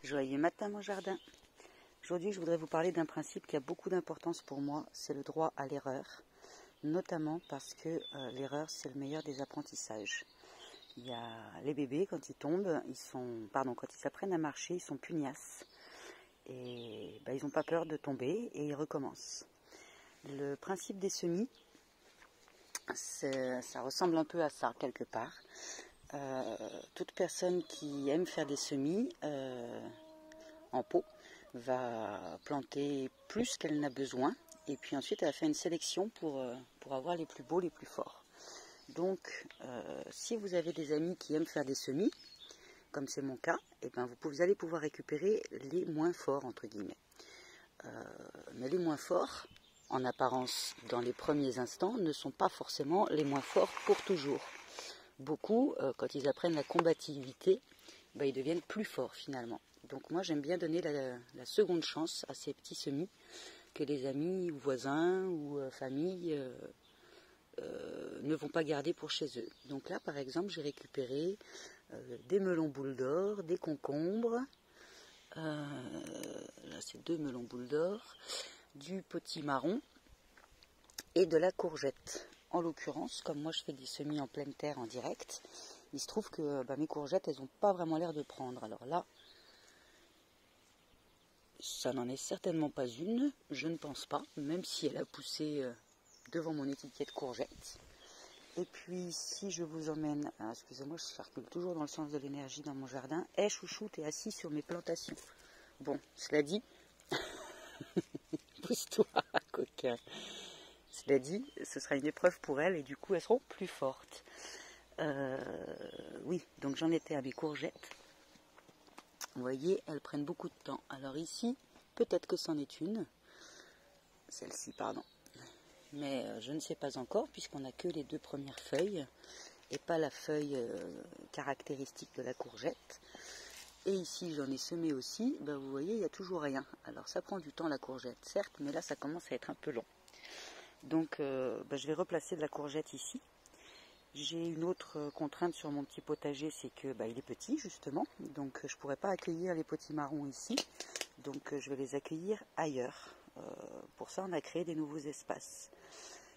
Joyeux matin mon jardin. Aujourd'hui je voudrais vous parler d'un principe qui a beaucoup d'importance pour moi, c'est le droit à l'erreur. Notamment parce que l'erreur c'est le meilleur des apprentissages. Il y a les bébés quand ils tombent, quand ils apprennent à marcher, ils sont pugnaces. Et ils n'ont pas peur de tomber et ils recommencent. Le principe des semis, ça ressemble un peu à ça quelque part. Toute personne qui aime faire des semis en pot va planter plus qu'elle n'a besoin et puis ensuite elle va faire une sélection pour avoir les plus beaux, les plus forts. Donc si vous avez des amis qui aiment faire des semis, comme c'est mon cas, vous allez pouvoir récupérer les moins forts entre guillemets. Mais les moins forts, en apparence dans les premiers instants, ne sont pas forcément les moins forts pour toujours. Beaucoup, quand ils apprennent la combativité, ils deviennent plus forts finalement. Donc moi j'aime bien donner la seconde chance à ces petits semis que les amis ou voisins ou famille ne vont pas garder pour chez eux. Donc là par exemple j'ai récupéré des melons boules d'or, des concombres, là c'est 2 melons boules d'or, du potimarron et de la courgette. En l'occurrence, comme moi je fais des semis en pleine terre en direct, il se trouve que mes courgettes, elles n'ont pas vraiment l'air de prendre. Alors là, ça n'en est certainement pas une, je ne pense pas, même si elle a poussé devant mon étiquette courgette. Et puis si je vous emmène, excusez-moi, je circule toujours dans le sens de l'énergie dans mon jardin. Hey chouchou, t'es assis sur mes plantations. Bon, cela dit, pousse-toi, coquin. Cela dit, ce sera une épreuve pour elles et du coup elles seront plus fortes. Oui, donc j'en étais à mes courgettes. Vous voyez, elles prennent beaucoup de temps. Alors ici, peut-être que c'en est une. Celle-ci, pardon. Mais je ne sais pas encore puisqu'on n'a que les 2 premières feuilles et pas la feuille caractéristique de la courgette. Et ici, j'en ai semé aussi. Vous voyez, il n'y a toujours rien. Alors ça prend du temps la courgette, certes, mais là ça commence à être un peu long. Donc je vais replacer de la courgette ici. J'ai une autre contrainte sur mon petit potager, c'est que il est petit justement, donc je ne pourrais pas accueillir les potimarrons ici, donc je vais les accueillir ailleurs. Pour ça on a créé des nouveaux espaces.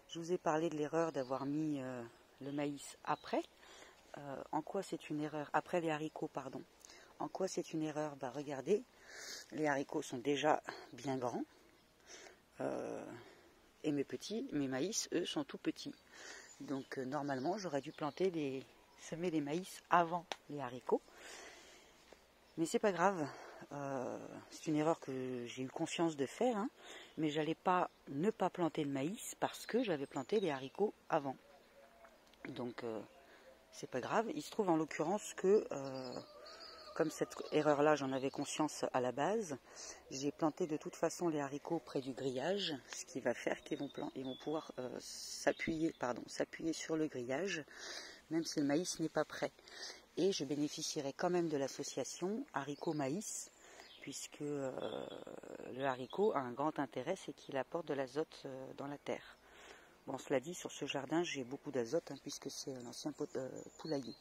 Je vous ai parlé de l'erreur d'avoir mis le maïs après. En quoi c'est une erreur? Après les haricots, pardon. En quoi c'est une erreur? Regardez, les haricots sont déjà bien grands. Et mes maïs, eux, sont tout petits. Donc normalement, j'aurais dû semer les maïs avant les haricots. Mais c'est pas grave. C'est une erreur que j'ai eu conscience de faire. Mais j'allais pas ne pas planter le maïs parce que j'avais planté les haricots avant. Donc c'est pas grave. Il se trouve en l'occurrence que comme cette erreur-là, j'en avais conscience à la base, j'ai planté de toute façon les haricots près du grillage, ce qui va faire qu'ils vont pouvoir s'appuyer sur le grillage, même si le maïs n'est pas prêt. Et je bénéficierai quand même de l'association haricot-maïs, puisque le haricot a un grand intérêt, c'est qu'il apporte de l'azote dans la terre. Bon, cela dit, sur ce jardin, j'ai beaucoup d'azote, puisque c'est un ancien poulailler.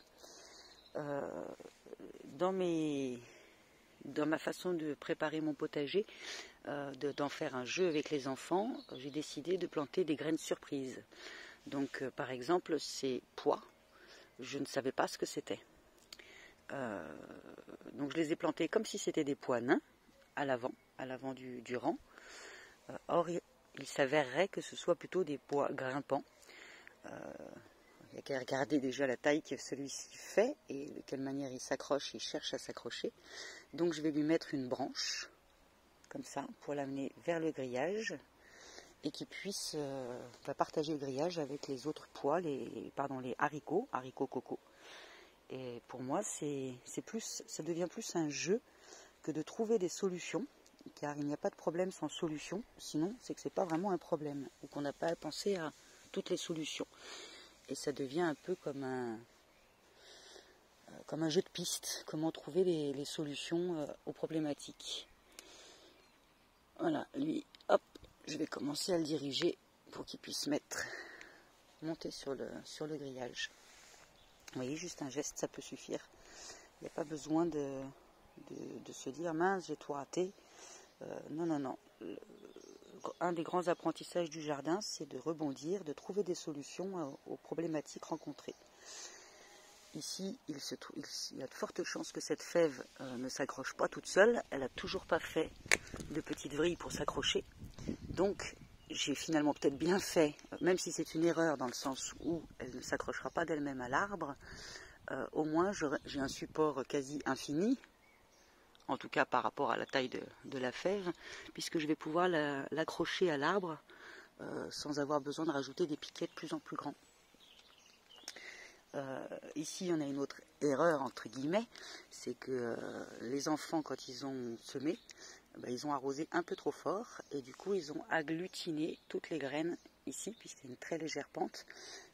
Dans ma façon de préparer mon potager, d'en faire un jeu avec les enfants, j'ai décidé de planter des graines surprises. Donc par exemple ces pois, je ne savais pas ce que c'était. Donc je les ai plantés comme si c'était des pois nains à l'avant du rang. Or il s'avérerait que ce soit plutôt des pois grimpants. Il n'y a qu'à regarder déjà la taille que celui-ci fait et de quelle manière il s'accroche, il cherche à s'accrocher. Donc je vais lui mettre une branche, comme ça, pour l'amener vers le grillage et qu'il puisse partager le grillage avec les autres pois, les haricots coco. Et pour moi, ça devient plus un jeu que de trouver des solutions, car il n'y a pas de problème sans solution, sinon c'est que ce n'est pas vraiment un problème, ou qu'on n'a pas à penser à toutes les solutions. Et ça devient un peu comme un jeu de piste, comment trouver les solutions aux problématiques. Voilà, lui, hop, je vais commencer à le diriger pour qu'il puisse monter sur le grillage. Vous voyez, juste un geste, ça peut suffire. Il n'y a pas besoin de de se dire mince, j'ai tout raté. Non, non, non. Un des grands apprentissages du jardin, c'est de rebondir, de trouver des solutions aux problématiques rencontrées. Ici, il y a de fortes chances que cette fève ne s'accroche pas toute seule. Elle n'a toujours pas fait de petites vrilles pour s'accrocher. Donc, j'ai finalement peut-être bien fait, même si c'est une erreur dans le sens où elle ne s'accrochera pas d'elle-même à l'arbre, au moins j'ai un support quasi infini, en tout cas par rapport à la taille de la fève, puisque je vais pouvoir l'accrocher à l'arbre sans avoir besoin de rajouter des piquets de plus en plus grands. Ici, on a une autre erreur, entre guillemets, c'est que les enfants, quand ils ont semé, ils ont arrosé un peu trop fort, et du coup, ils ont agglutiné toutes les graines ici, puisqu'il y a une très légère pente,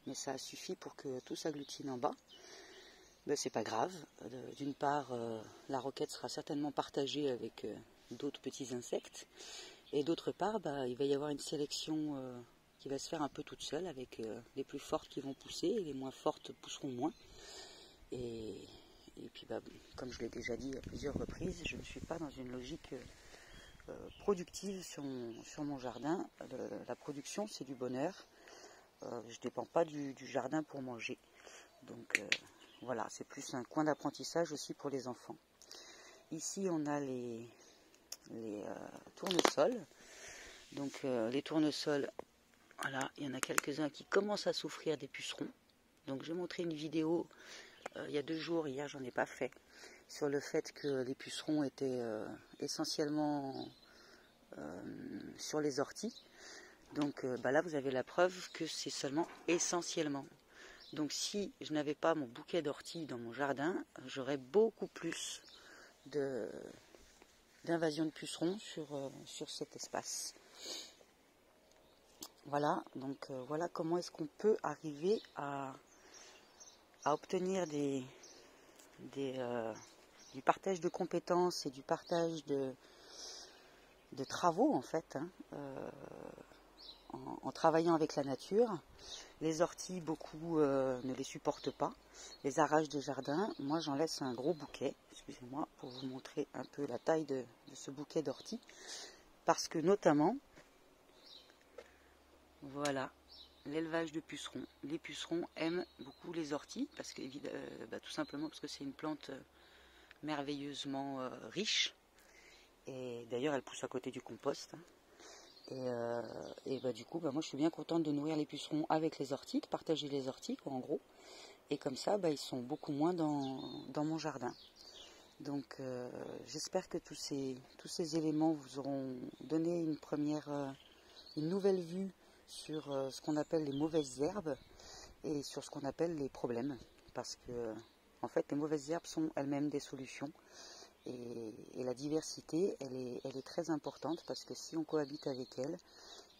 mais ça a suffi pour que tout s'agglutine en bas. C'est pas grave. D'une part, la roquette sera certainement partagée avec d'autres petits insectes, et d'autre part, il va y avoir une sélection qui va se faire un peu toute seule, avec les plus fortes qui vont pousser et les moins fortes pousseront moins. Et puis comme je l'ai déjà dit à plusieurs reprises, je ne suis pas dans une logique productive sur mon jardin. La production, c'est du bonheur. Je ne dépends pas du jardin pour manger. Donc voilà, c'est plus un coin d'apprentissage aussi pour les enfants. Ici, on a les tournesols. Donc les tournesols, voilà, il y en a quelques-uns qui commencent à souffrir des pucerons. Donc j'ai montré une vidéo il y a 2 jours, hier j'en ai pas fait, sur le fait que les pucerons étaient essentiellement sur les orties. Donc là vous avez la preuve que c'est seulement essentiellement. Donc si je n'avais pas mon bouquet d'orties dans mon jardin, j'aurais beaucoup plus d'invasion de pucerons sur cet espace. Voilà, donc voilà comment est-ce qu'on peut arriver à obtenir du partage de compétences et du partage de travaux en fait, en travaillant avec la nature. Les orties, beaucoup ne les supportent pas, les arrachent des jardins. Moi j'en laisse un gros bouquet, excusez-moi, pour vous montrer un peu la taille de ce bouquet d'orties, parce que notamment, voilà, l'élevage de pucerons. Les pucerons aiment beaucoup les orties, parce que, tout simplement parce que c'est une plante merveilleusement riche. Et d'ailleurs, elle pousse à côté du compost. Et du coup, moi je suis bien contente de nourrir les pucerons avec les orties, de partager les orties, quoi, en gros. Et comme ça, ils sont beaucoup moins dans mon jardin. Donc j'espère que tous ces éléments vous auront donné une nouvelle vue sur ce qu'on appelle les mauvaises herbes et sur ce qu'on appelle les problèmes, parce que en fait les mauvaises herbes sont elles-mêmes des solutions, et la diversité elle est très importante, parce que si on cohabite avec elle,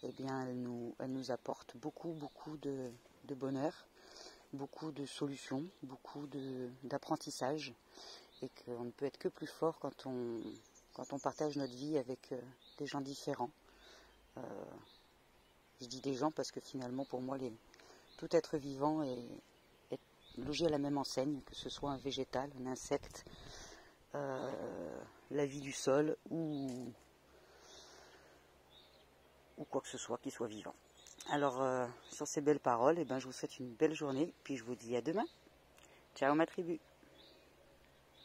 eh bien elle nous apporte beaucoup de bonheur, beaucoup de solutions, beaucoup d'apprentissage, et qu'on ne peut être que plus fort quand on partage notre vie avec des gens différents. Je dis des gens parce que finalement, pour moi, tout être vivant est logé à la même enseigne, que ce soit un végétal, un insecte, la vie du sol ou quoi que ce soit qui soit vivant. Alors, sur ces belles paroles, je vous souhaite une belle journée, puis je vous dis à demain. Ciao ma tribu!